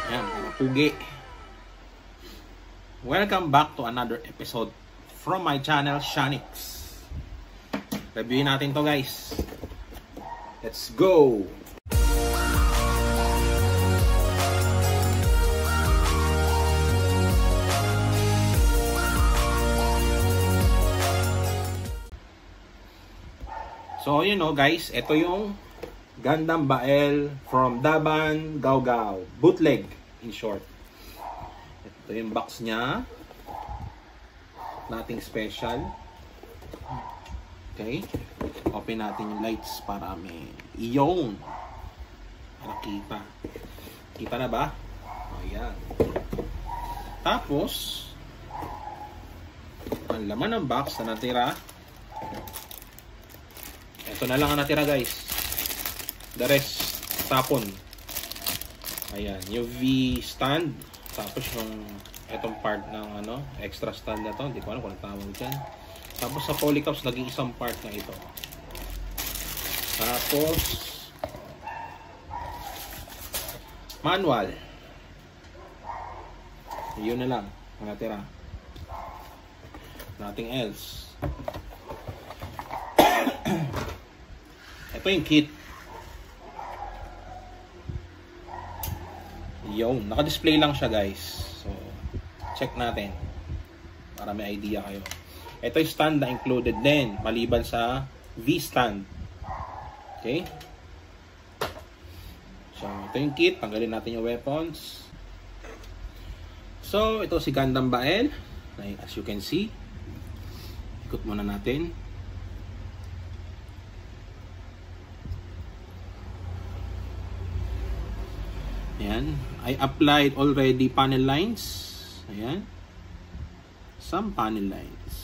Ayan, mga pugi. Welcome back to another episode from my channel, Shanix. Reviewin natin to, guys. Let's go! So, you know, guys, ito yung Gundam Bael from Daban Gaogao. Bootleg, in short. Ito yung box niya. Nothing special. Okay. Open natin yung lights para may iyon. Para kita. Kita na ba? O, yan. Tapos, ang laman ng box na natira. Ito na lang ang natira, guys. The rest, tapon. Ayan, yung V stand. Tapos yung itong part ng ano, extra stand na to. Hindi ko alam kung tawag dyan. Tapos sa polycaps, nag-iisang part na ito. Tapos, manual. Yun na lang ang natira. Nothing else. Ito yung kit. Yun, naka-display lang siya, guys. So, check natin para may idea kayo. Ito yung stand na included din, maliban sa V-stand. Okay? So, ito yung kit. Tanggalin natin yung weapons. So, ito si Gundam Bael. As you can see. Ikot muna natin. Ayan. I applied already panel lines. Ayan. Some panel lines.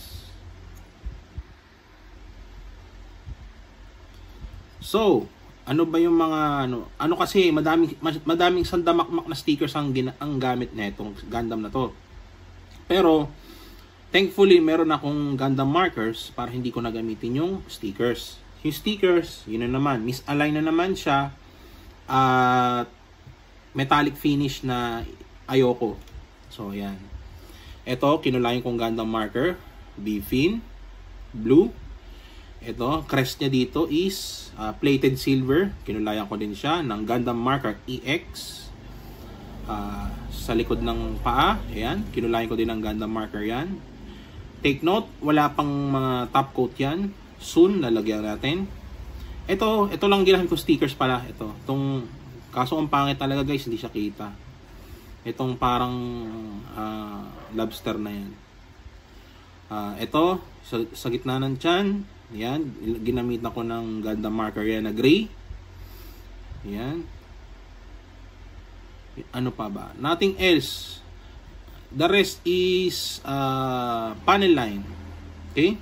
So, ano ba yung mga ano kasi madaming sandamakmak na stickers ang gamit nitong Gundam na to. Pero thankfully meron akong Gundam markers para hindi ko na gamitin yung stickers. Yung stickers, yun na naman, misalign na naman siya at metallic finish na ayoko. So, ayan. Ito, kinulayan kong Gundam marker. B-fin. Blue. Ito, crest niya dito is plated silver. Kinulayan ko din siya ng Gundam marker EX. Sa likod ng paa. Ayan. Kinulayan ko din ng Gundam marker yan. Take note, wala pang mga top coat yan. Soon, lalagyan natin. Ito lang ginamit ko stickers pala. Itong kaso ang pangit talaga, guys, hindi siya kita. Itong parang lobster na yan. Ito, sa gitna ng tiyan, yan, ginamit ako ng Gundam marker yan na gray. Yan. Ano pa ba? Nothing else. The rest is panel line. Okay?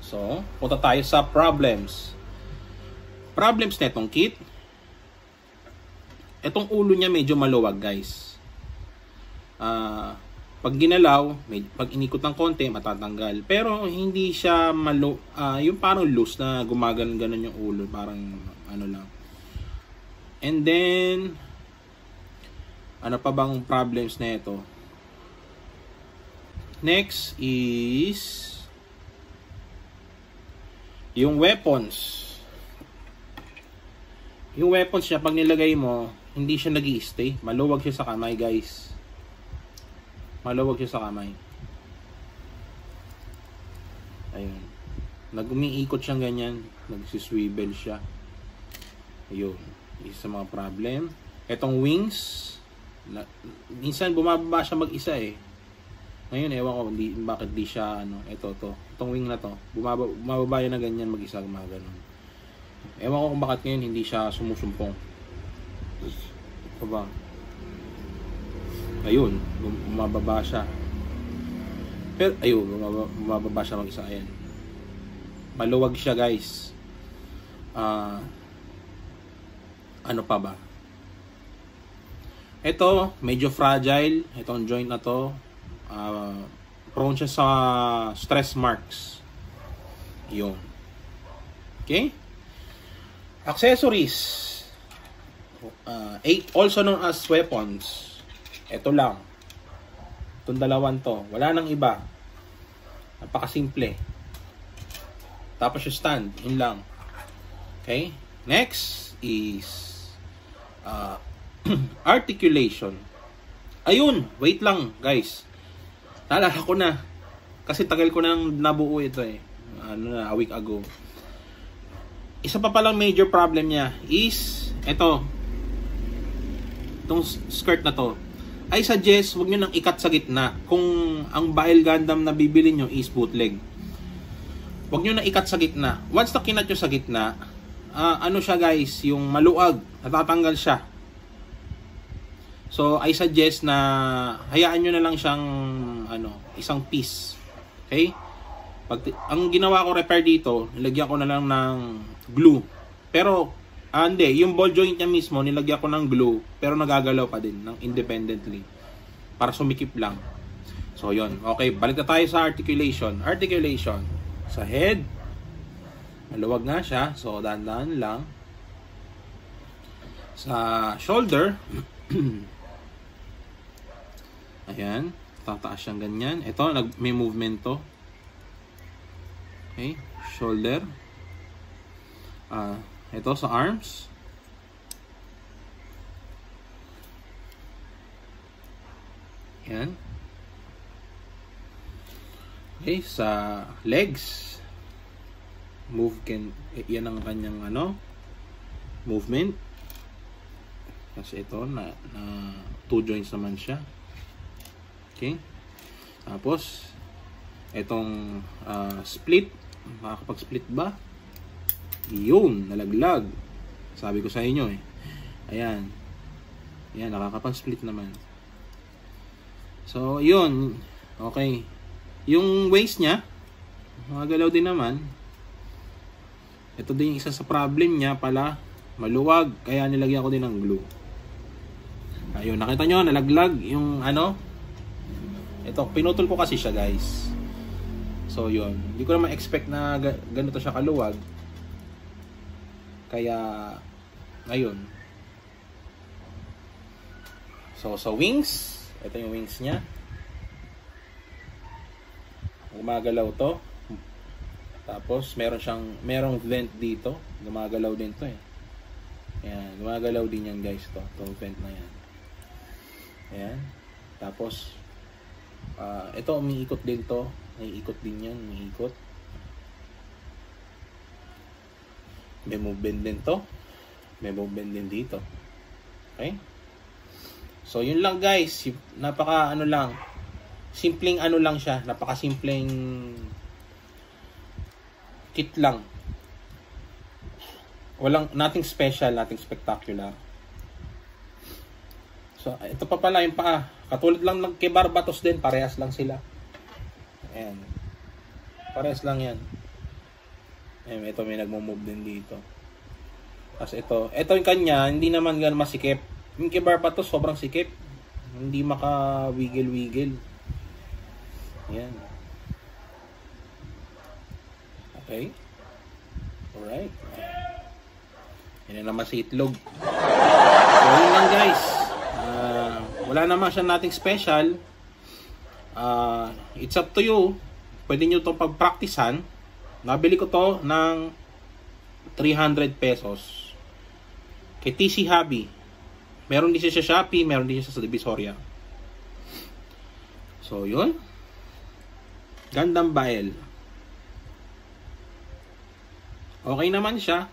So, punta tayo sa problems. Problems na itong kit. Itong ulo niya medyo maluwag, guys. Pag ginalaw, pag inikot ng konti, matatanggal. Pero hindi siya yung parang loose na gumaganon-ganon yung ulo. Parang ano lang. And then, ano pa bang problems na ito? Next is yung weapons. Yung weapons niya, pag nilagay mo, hindi siya nag-i-stay. Maluwag siya sa kamay, guys. Maluwag siya sa kamay. Ayun. Nag-umiikot siyang ganyan. Nagsiswivel siya. Ayun. Isa sa mga problem. Etong wings. Minsan bumababa siya mag-isa eh. Ngayon, ewan ko bakit di siya, Itong wing na to. Bumababa yan na ganyan mag-isa. Gumaganon. Ewan ko kung bakit ngayon hindi siya sumusumpong. Ito ba? Ayun, bumababa siya. Pero, ayun, bumababa siya mag-isa. Ayan. Maluwag siya, guys. Ano pa ba? Ito, medyo fragile. Itong joint na to. Prone siya sa stress marks. Yun. Okay? Accessories. Also known as weapons. Ito lang. Itong dalawan to. Wala nang iba. Napakasimple. Tapos yung stand. Yun lang. Okay? Next is articulation. Ayun! Wait lang, guys. Naalala ko na. Kasi tagal ko nang nabuo ito eh. A week ago. Isa pa palang major problem niya is ito. Itong skirt na to. I suggest huwag nyo nang ikat sa gitna. Kung ang Bael Gundam na bibili nyo is bootleg. Huwag nyo nang ikat sa gitna. Once na kinat nyo sa gitna, ano siya guys, yung maluag. Natatanggal siya. So, I suggest na hayaan nyo na lang siyang isang piece. Okay? Ang ginawa ko repair dito, nilagyan ko na lang ng glue. Pero, hindi. Yung ball joint niya mismo, nilagyan ko ng glue. Pero nagagalaw pa din ng independently. Para sumikip lang. So, yun. Okay, balik na tayo sa articulation. Articulation. Sa head. Maluwag nga siya. So, dahan-dahan lang. Sa shoulder. Ayan. Tataas siyang ganyan. Ito, may movement to. Okay, shoulder. Ito sa arms. Yan. Okay, sa legs. Yan ang kanyang movement. Kasi ito na 2 joints naman siya. Okay. Tapos itong split. Makakapag-split ba? Yun, nalaglag. Sabi ko sa inyo eh. Ayan. Ayan, nakakapag-split naman. So, yun. Okay. Yung waist niya, magalaw din naman. Ito din yung isa sa problem niya pala. Maluwag. Kaya nilagyan ko din ng glue. Ayun, nakita nyo, nalaglag yung Ito, pinutol ko kasi siya guys. So, yun. Hindi ko naman expect na ganito siya kaluwag. Kaya, ayun. So, sa wings. Ito yung wings niya. Gumagalaw to. Tapos, merong vent dito. Gumagalaw din to eh. Ayan. Gumagalaw din yan guys to. Itong vent na yan. Ayan. Tapos, ito, umiikot din to. Naiikot din yan, umiikot. May movement din to. May movement din dito. Okay? So, yun lang guys. Napaka lang. Simpleng lang siya. Napaka simpleng kit lang. Nothing special, nothing spectacular. So, ito pa pala yung paa. Katulad lang ng kay Barbatos din. Parehas lang sila. Ayan. Parehas lang yan. Ayan, ito may nagmo-move din dito. Tapos ito yung kanya, hindi naman gan masikip. Yung kay Barbatos, sobrang sikip. Hindi maka-wiggle-wiggle. Ayan. Okay. Alright. Yan na naman si Itlog. So, yun lang guys. Wala naman siya nating special. It's up to you. Pwede nyo itong pagpraktisan. Nabili ko to ng 300 pesos kay TC Hobby. Meron din siya sa Shopee, meron din siya sa Divisoria. So yun, Gundam Bael. Okay naman siya.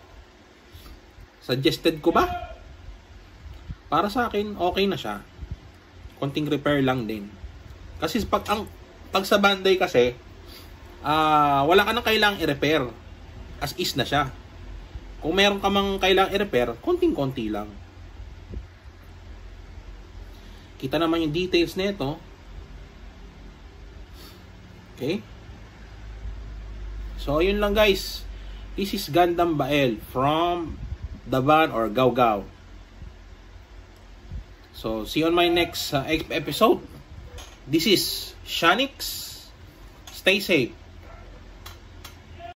Suggested ko ba? Para sa akin, okay na siya. Konting repair lang din. Kasi pag sa Bandai kasi, wala ka nang kailangang i-repair. As is na siya. Kung meron ka mang kailangang i-repair, konting-konti lang. Kita naman yung details nito. Okay? So, yun lang guys. This is Gundam Bael from Daban or Gao Gao. So, see you on my next episode. This is Shanix. Stay safe.